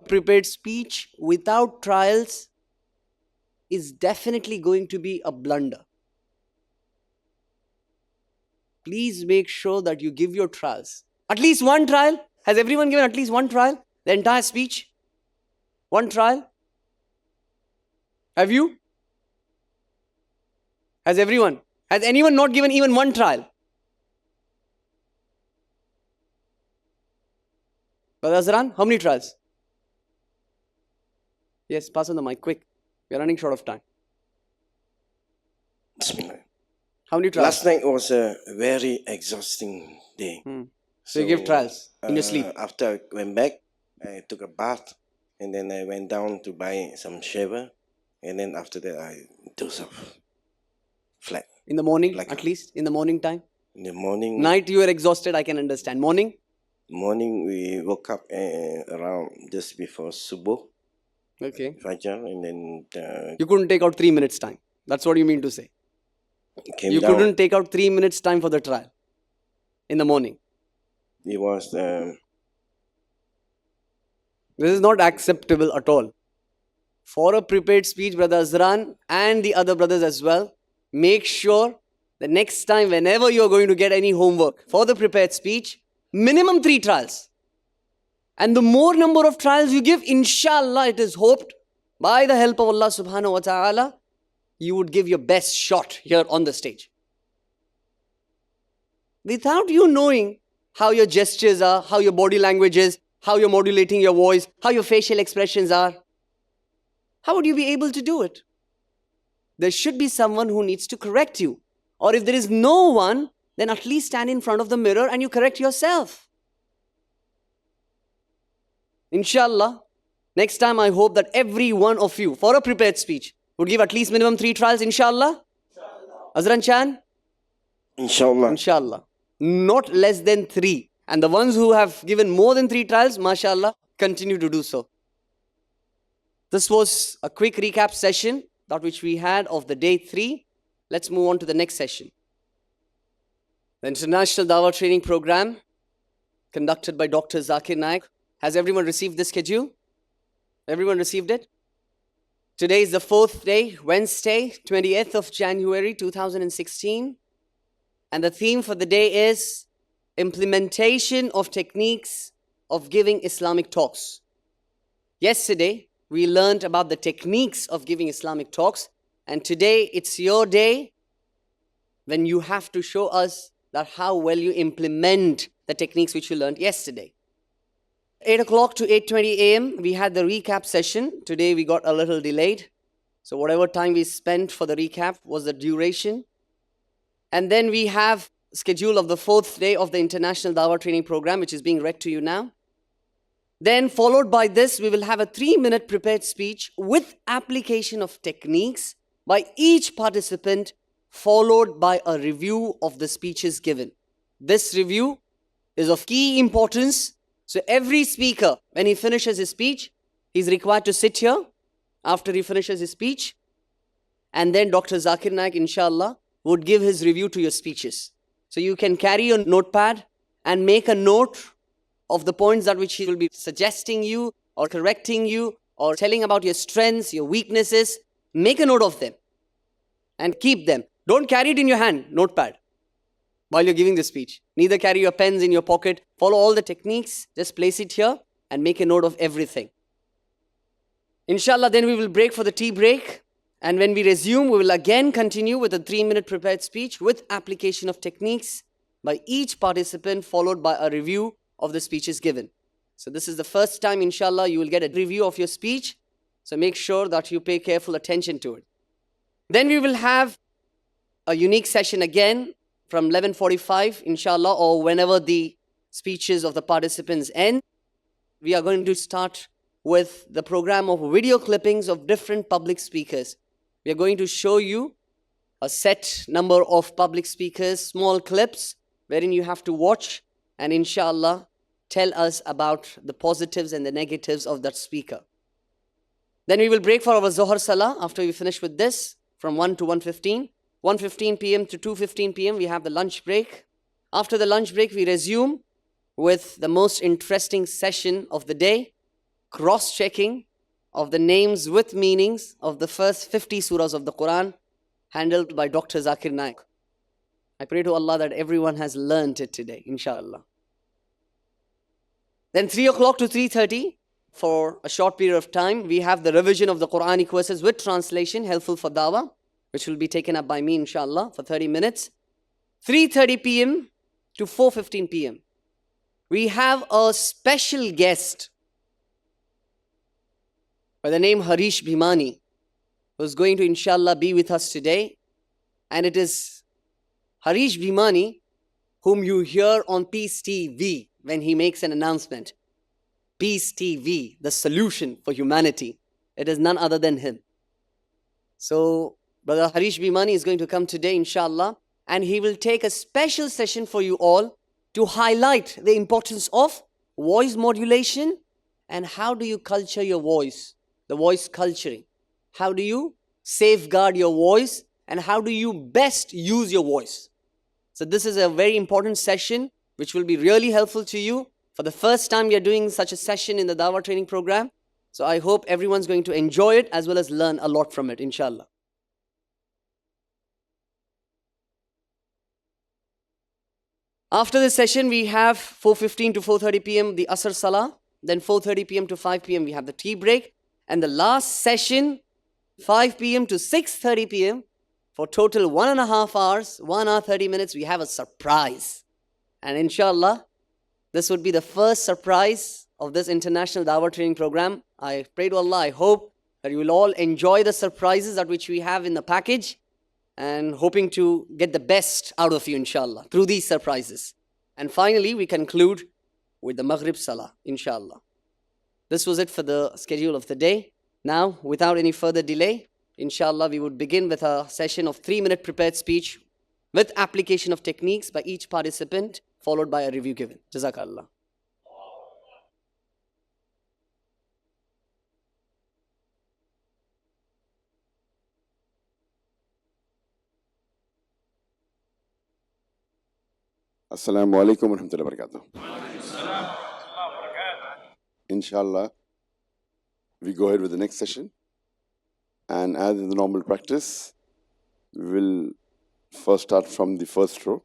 prepared speech without trials is definitely going to be a blunder. Please make sure that you give your trials. At least one trial. Has everyone given at least one trial? The entire speech? One trial? Have you? Has everyone? Has anyone not given even one trial? Brother Azran, how many trials? Yes, pass on the mic, quick. We are running short of time. Bismillah. How many trials? Last night was a very exhausting day. So you give trials in your sleep? After I went back, I took a bath, and then I went down to buy some shaver, and then after that I dozed off flat. In the morning, Like at least? In the morning time? In the morning, Night you were exhausted, I can understand. Morning? morning we woke up around just before Subuh, Okay. Fajr, and then You couldn't take out 3 minutes time. That's what you mean to say. came You down. couldn't take out 3 minutes time for the trial in the morning. It was This is not acceptable at all. For a prepared speech, Brother Azran and the other brothers as well, make sure the next time whenever you're going to get any homework for the prepared speech, minimum 3 trials. And the more number of trials you give, inshallah, it is hoped, by the help of Allah subhanahu wa ta'ala, you would give your best shot here on the stage. Without you knowing how your gestures are, how your body language is, how you're modulating your voice, how your facial expressions are, how would you be able to do it? There should be someone who needs to correct you. Or if there is no one, then at least stand in front of the mirror and you correct yourself. Inshallah, next time I hope that every one of you, for a prepared speech, would give at least minimum 3 trials, inshallah. Azran Chan? inshallah. Inshallah. Not less than 3. And the ones who have given more than 3 trials, mashallah, continue to do so. This was a quick recap session, that which we had of the day 3. Let's move on to the next session. The International Dawah Training Program, conducted by Dr. Zakir Naik. Has everyone received this schedule? Everyone received it? Today is the 4th day, Wednesday, 28th of January 2016. And the theme for the day is implementation of techniques of giving Islamic talks. Yesterday, we learned about the techniques of giving Islamic talks. And today, it's your day when you have to show us that how well you implement the techniques which you learned yesterday. 8 o'clock to 8:20 a.m., we had the recap session. Today, we got a little delayed. So whatever time we spent for the recap was the duration. And then we have schedule of the 4th day of the International Dawah Training Program, which is being read to you now. Then followed by this, we will have a 3-minute prepared speech with application of techniques by each participant, followed by a review of the speeches given. This review is of key importance. So every speaker, when he finishes his speech, he's required to sit here after he finishes his speech. And then Dr. Zakir Naik, inshallah, would give his review to your speeches. So you can carry your notepad and make a note of the points that which he will be suggesting you or correcting you or telling about your strengths, your weaknesses. Make a note of them and keep them. Don't carry it in your hand, notepad, while you're giving the speech. Neither carry your pens in your pocket. Follow all the techniques. Just place it here and make a note of everything. Inshallah, then we will break for the tea break. And when we resume, we will again continue with a 3-minute prepared speech with application of techniques by each participant, followed by a review of the speeches given. So this is the first time, inshallah, you will get a review of your speech. So make sure that you pay careful attention to it. Then we will have a unique session again from 11:45, inshallah, or whenever the speeches of the participants end. We are going to start with the program of video clippings of different public speakers. We are going to show you a set number of public speakers, small clips, wherein you have to watch and inshallah tell us about the positives and the negatives of that speaker. Then we will break for our Zohar Salah after we finish with this from 1 to 1:15. 1:15 p.m. to 2:15 p.m. we have the lunch break. After the lunch break, we resume with the most interesting session of the day, cross-checking of the names with meanings of the first 50 surahs of the Quran, handled by Dr. Zakir Naik. I pray to Allah that everyone has learnt it today, inshallah. Then 3 o'clock to 3:30, for a short period of time, we have the revision of the Quranic verses with translation, helpful for dawah, which will be taken up by me, inshallah, for 30 minutes. 3:30 p.m. to 4:15 p.m. we have a special guest by the name Harish Bhimani, who's going to, inshallah, be with us today. And it is Harish Bhimani whom you hear on Peace TV when he makes an announcement. Peace TV, the solution for humanity. It is none other than him. So, Brother Harish Bhimani is going to come today, inshallah, and he will take a special session for you all to highlight the importance of voice modulation and how do you culture your voice, the voice culturing. How do you safeguard your voice and how do you best use your voice? So this is a very important session which will be really helpful to you. For the first time we are doing such a session in the Dawah training program. So I hope everyone's going to enjoy it as well as learn a lot from it, inshallah. After this session, we have 4:15 to 4:30 p.m. the Asr Salah. Then 4:30 p.m. to 5 p.m. we have the tea break. And the last session, 5 p.m. to 6:30 p.m. for total 1.5 hours, 1 hour 30 minutes, we have a surprise. And inshallah, this would be the first surprise of this international Dawah training program. I pray to Allah, I hope that you will all enjoy the surprises that which we have in the package and hoping to get the best out of you, inshallah, through these surprises. And finally, we conclude with the Maghrib Salah, inshallah. This was it for the schedule of the day. Now, without any further delay, inshallah, we would begin with a session of 3-minute prepared speech with application of techniques by each participant, followed by a review given. Jazakallah. Assalamu alaikum wa rahmatullahi wa barakatuh. Inshallah, we go ahead with the next session. And as in the normal practice, we will first start from the first row,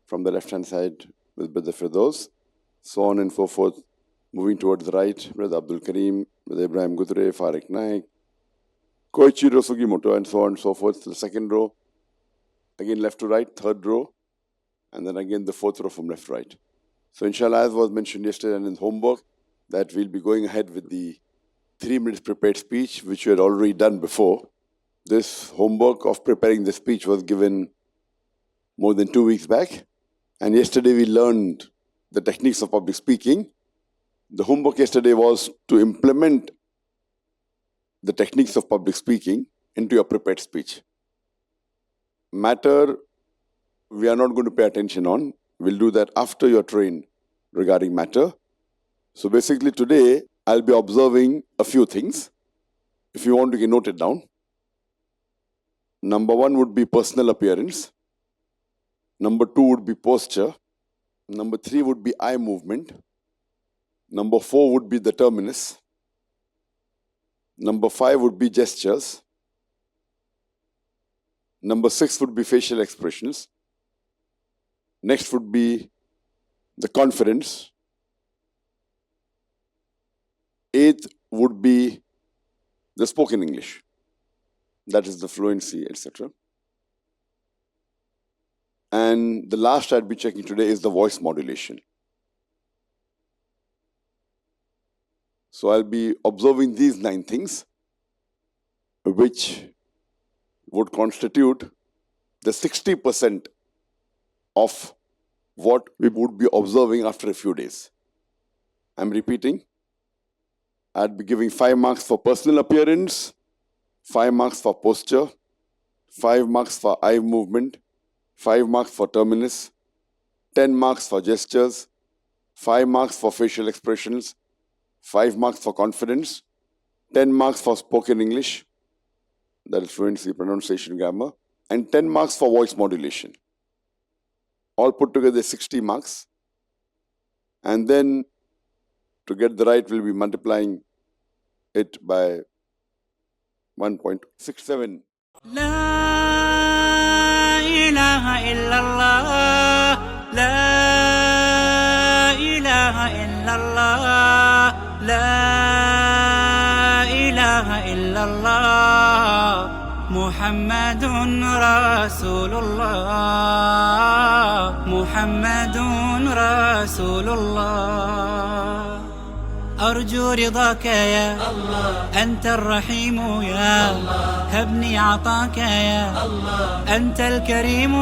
from the left-hand side with Brother Firdaus, so on and so forth, moving towards the right, Brother Abdul Kareem, Brother Ibrahim Gudre, Farik Naik, Koichiro Sugimoto, and so on and so forth. The second row, again left to right, third row, and then again the fourth row from left to right. So inshallah, as was mentioned yesterday and in homework, that we'll be going ahead with the 3 minutes prepared speech, which we had already done before. This homework of preparing the speech was given more than 2 weeks back. And yesterday we learned the techniques of public speaking. The homework yesterday was to implement the techniques of public speaking into your prepared speech. Matter we are not going to pay attention on. We'll do that after you're trained regarding matter. So basically today, I'll be observing a few things. If you want, you can note it down. Number 1 would be personal appearance. Number 2 would be posture. Number 3 would be eye movement. Number 4 would be the terminus. Number 5 would be gestures. Number 6 would be facial expressions. Next would be the confidence. 8th would be the spoken English. That is the fluency, etc. And the last I'd be checking today is the voice modulation. So I'll be observing these 9 things, which would constitute the 60% of what we would be observing after a few days. I'm repeating. I'd be giving 5 marks for personal appearance, 5 marks for posture, 5 marks for eye movement, 5 marks for terminus, 10 marks for gestures, 5 marks for facial expressions, 5 marks for confidence, 10 marks for spoken English, that is fluency, pronunciation, grammar, and 10 marks for voice modulation. All put together 60 marks. And then to get the right, we'll be multiplying it by 1.67. لا إله إلا الله، لا إله إلا الله، لا إله إلا الله، محمد رسول الله، محمد رسول الله. أرجو رضاك يا الله، أنت الرحيم يا الله، هبني عطاك يا الله، أنت الكريم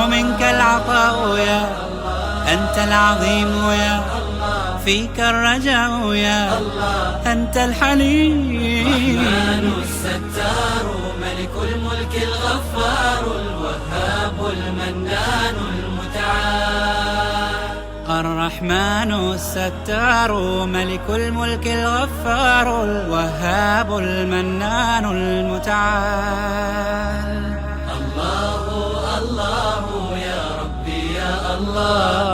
منك العطاء يا الله، أنت العظيم يا الله، فيك الرجاء يا الله، أنت الحليم. الرحمن الستار ملك الملك الغفار الوهاب المنان المتعال. الرحمن الستار ملك الملك الغفار الوهاب المنان المتعال. الله الله يا ربي يا الله،